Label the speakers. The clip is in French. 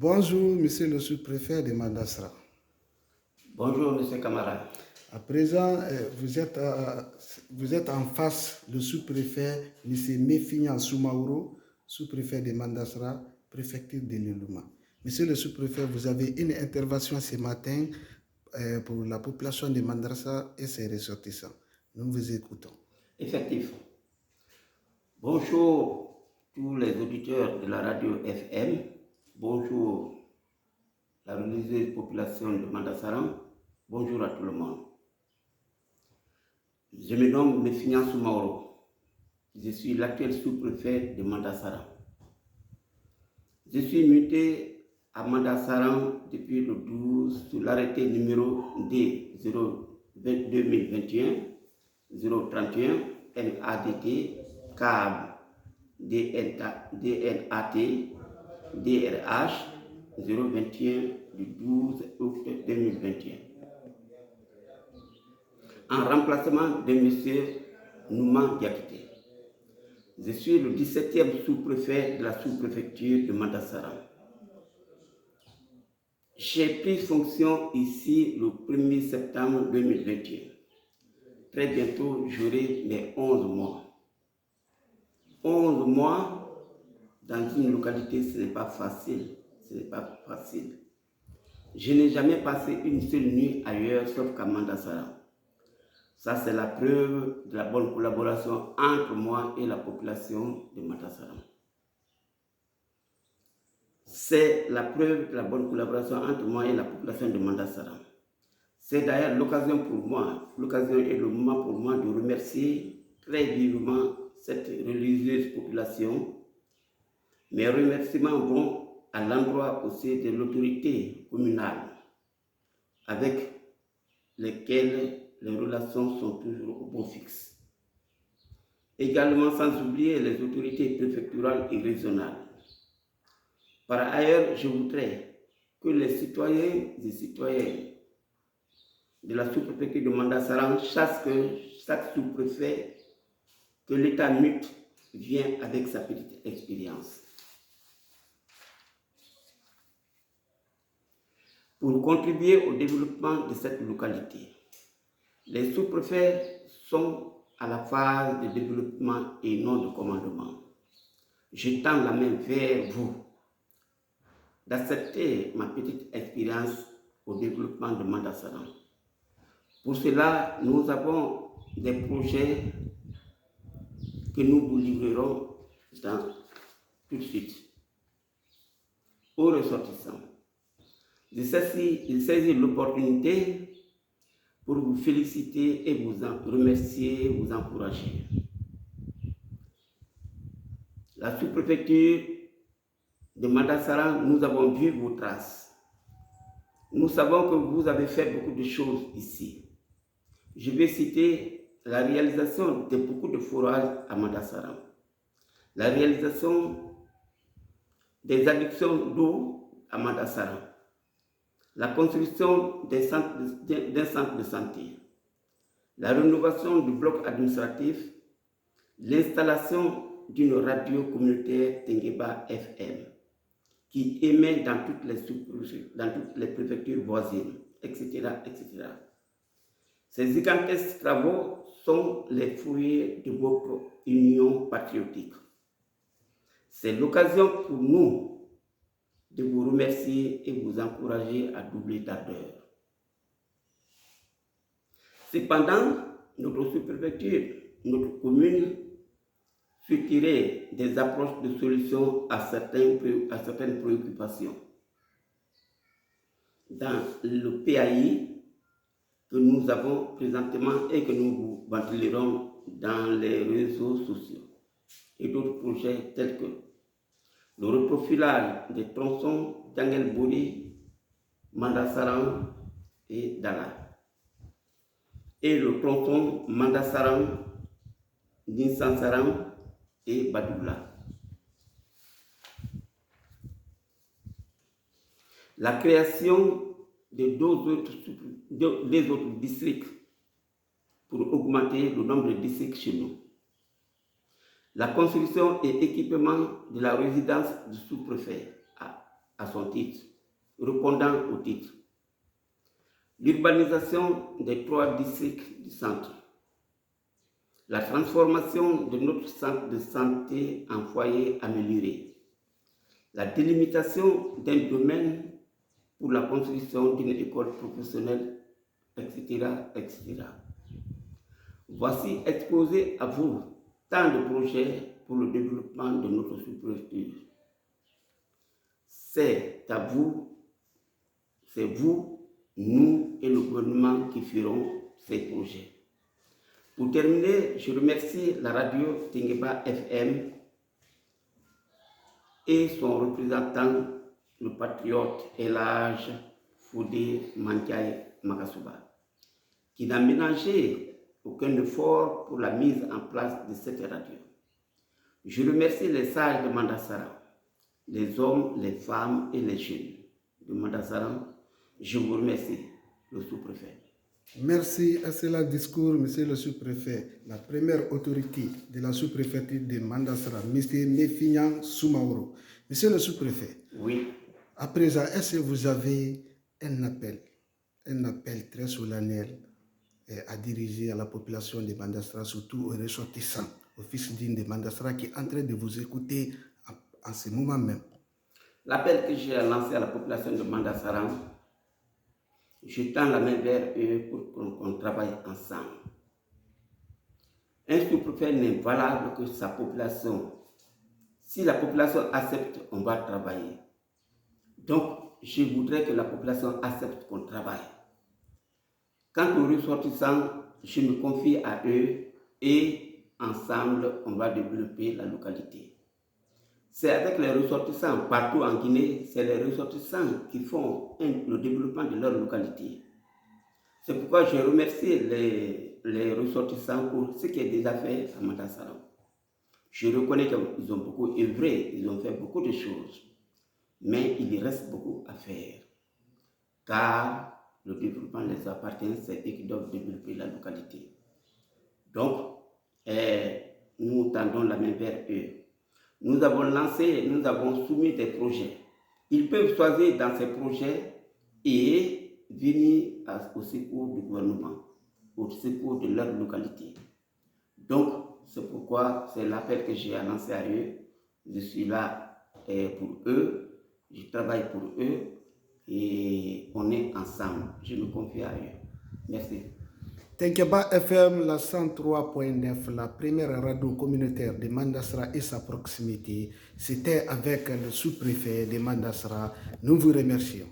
Speaker 1: Bonjour, monsieur le sous-préfet de Mandassara.
Speaker 2: Bonjour, monsieur Camara.
Speaker 1: À présent, vous êtes en face du sous-préfet, monsieur Méfignan Soumaoro, sous-préfet de Mandassara, préfecture de l'Ilouma. Monsieur le sous-préfet, vous avez une intervention ce matin pour la population de Mandassara et ses ressortissants. Nous vous écoutons.
Speaker 2: Effectivement. Bonjour tous les auditeurs de la radio FM. Bonjour la religieuse population de Mandassara. Bonjour à tout le monde. Je me nomme Méfignan Soumaoro. Je suis l'actuel sous-préfet de Mandassara. Je suis muté à Mandassara depuis le 12 sous l'arrêté numéro D-2021-031 MADT CAB DNAT DRH 021 du 12 août 2021. En remplacement de M. Nouma Diakité. Je suis le 17e sous-préfet de la sous-préfecture de Mandassara. J'ai pris fonction ici le 1er septembre 2021. Très bientôt, j'aurai mes 11 mois. 11 mois dans une localité, ce n'est pas facile. Ce n'est pas facile. Je n'ai jamais passé une seule nuit ailleurs sauf qu'à Mandassara. Ça, c'est la preuve de la bonne collaboration entre moi et la population de Mandassara. C'est la preuve de la bonne collaboration entre moi et la population de Mandassara. C'est d'ailleurs l'occasion pour moi, l'occasion et le moment pour moi de remercier très vivement cette religieuse population. Mes remerciements vont à l'endroit aussi de l'autorité communale avec lesquelles les relations sont toujours au beau fixe. Également sans oublier les autorités préfectorales et régionales. Par ailleurs, je voudrais que les citoyens et citoyennes de la sous-préfecture de Mandassara sachent que chaque sous-préfet, que l'État mute vient avec sa petite expérience. Pour contribuer au développement de cette localité, les sous-préfets sont à la phase de développement et non de commandement. Je tends la main vers vous d'accepter ma petite expérience au développement de Mandassara. Pour cela, nous avons des projets que nous vous livrerons tout de suite aux ressortissants. Je saisis l'opportunité pour vous féliciter et vous remercier, vous encourager. La sous-préfecture de Mandassara, nous avons vu vos traces. Nous savons que vous avez fait beaucoup de choses ici. Je vais citer la réalisation de beaucoup de forages à Mandassara, la réalisation des addictions d'eau à Mandassara, la construction d'un centre de santé, la rénovation du bloc administratif, l'installation d'une radio communautaire Tengueba FM qui émet dans toutes les préfectures voisines, etc., etc. Ces gigantesques travaux sont les fruits de votre union patriotique. C'est l'occasion pour nous de vous remercier et vous encourager à doubler d'ardeur. Cependant, notre sous-préfecture, notre commune, suit tirer des approches de solutions à certaines préoccupations. Dans le PAI que nous avons présentement et que nous vous ventilerons dans les réseaux sociaux et d'autres projets tels que le reprofilage des tronçons d'Angelbouri, Mandassara et Dala, et le tronçon Mandassara, Ninsansaram et Badoula. La création de deux autres districts pour augmenter le nombre de districts chez nous. La construction et équipement de la résidence du sous-préfet à son titre, répondant au titre. L'urbanisation des 3 districts du centre. La transformation de notre centre de santé en foyer amélioré. La délimitation d'un domaine pour la construction d'une école professionnelle, etc., etc. Voici exposé à vous tant de projets pour le développement de notre sous-préfecture. C'est à vous, c'est vous, nous et le gouvernement qui ferons ces projets. Pour terminer, je remercie la radio Tingeba FM et son représentant, le patriote Elhadj Fodé Mandiaye Makasouba, qui n'a ménagé aucun effort pour la mise en place de cette radio. Je remercie les sages de Mandassara, les hommes, les femmes et les jeunes de Mandassara. Je vous remercie, le sous-préfet.
Speaker 1: Merci à cela discours, monsieur le sous-préfet. La première autorité de la sous-préfecture de Mandassara, monsieur Méfignan Soumaoro. Monsieur le sous-préfet,
Speaker 2: oui.
Speaker 1: À présent, est-ce que vous avez un appel très solennel à diriger à la population de Mandassara, surtout aux ressortissants, aux fils dignes de Mandassara qui est en train de vous écouter en ce moment même?
Speaker 2: L'appel que j'ai lancé à la population de Mandassara, je tends la main vers eux pour qu'on travaille ensemble. Un sous-préfet n'est valable que sa population. Si la population accepte, on va travailler. Donc, je voudrais que la population accepte qu'on travaille. Quant aux ressortissants, je me confie à eux et ensemble, on va développer la localité. C'est avec les ressortissants partout en Guinée, c'est les ressortissants qui font le développement de leur localité. C'est pourquoi je remercie les ressortissants pour ce qui est déjà fait à Mandassara. Je reconnais qu'ils ont beaucoup œuvré, ils ont fait beaucoup de choses, mais il reste beaucoup à faire, car le développement les appartient, c'est eux qui doivent développer la localité. Donc, nous tendons la main vers eux. Nous avons soumis des projets. Ils peuvent choisir dans ces projets et venir au secours du gouvernement, au secours de leur localité. Donc, c'est pourquoi c'est l'appel que j'ai lancé à eux. Je suis là pour eux, je travaille pour eux et on est ensemble. Je me confie à eux. Merci.
Speaker 1: Tingeba FM, la 103.9, la première radio communautaire de Mandassara et sa proximité. C'était avec le sous-préfet de Mandassara. Nous vous remercions.